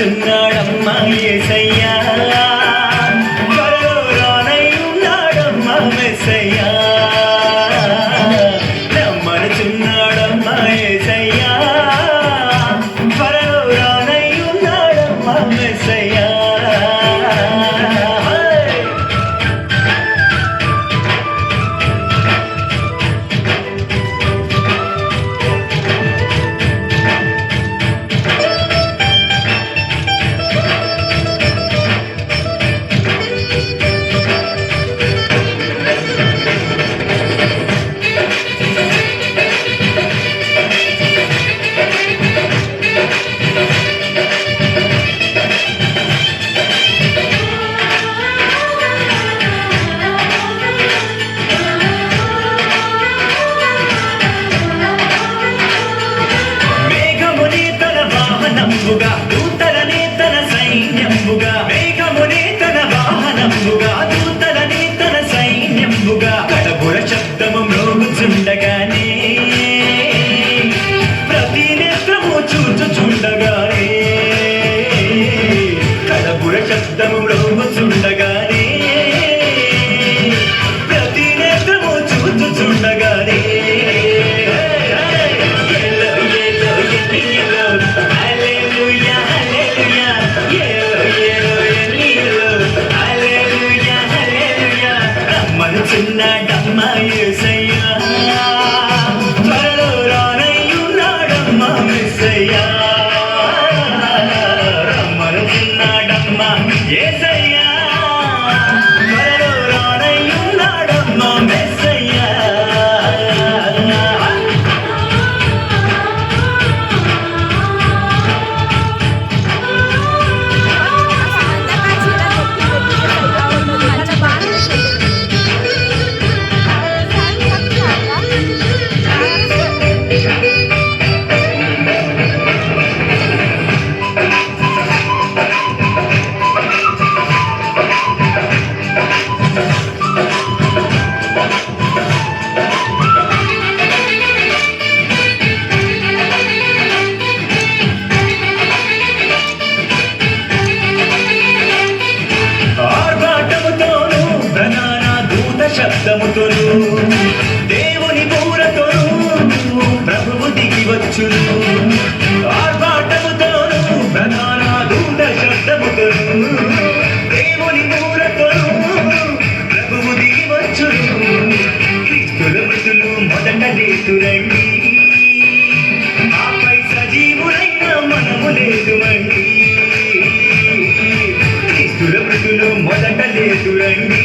రమ్మనుచున్నాడమ్మా యేసయ్యా, త్వరలో రానయ్యున్నాడమ్మా మెస్సయ్యా. రమ్మనుచున్నాడమ్మా యేసయ్యా, త్వరలో రానయ్యున్నాడమ్మా మెస్సయ్యా. దూతలనే తన సైన్యముగా, మేఘమునే తన వాహనముగా, దూతలనే తన సైన్యముగా, కడబుర శబ్దము మ్రోగుచుండగానే, ప్రతి నేత్రము చూచుచుండగానే, కడబుర శబ్దము మ్రోగుచుండగానే, ప్రతి నేత్రము చూచుచుండగానే. రమ్మనుచున్నాడమ్మా యేసయ్యా, త్వరలో రానయ్యున్నాడమ్మా మెస్సయ్యా. రమ్మనుచున్నాడమ్మా యేసయ్యా, త్వరలో రానయ్యున్నాడమ్మా మెస్సయ్యా. శబ్దముతోను దేవుని బూరతోను ప్రభువు దిగి వచ్చును. ఆర్భాటముతోను ప్రధాన దూత శబ్దముతోను దేవుని బూరతోను ప్రభువు దిగి వచ్చును. క్రీస్తుల మృతులు మొదట లేతురండి, ఆపై సజీవులైన మనము లేదుమండి. క్రీస్తుల మృతులు మొదట లేతురండి,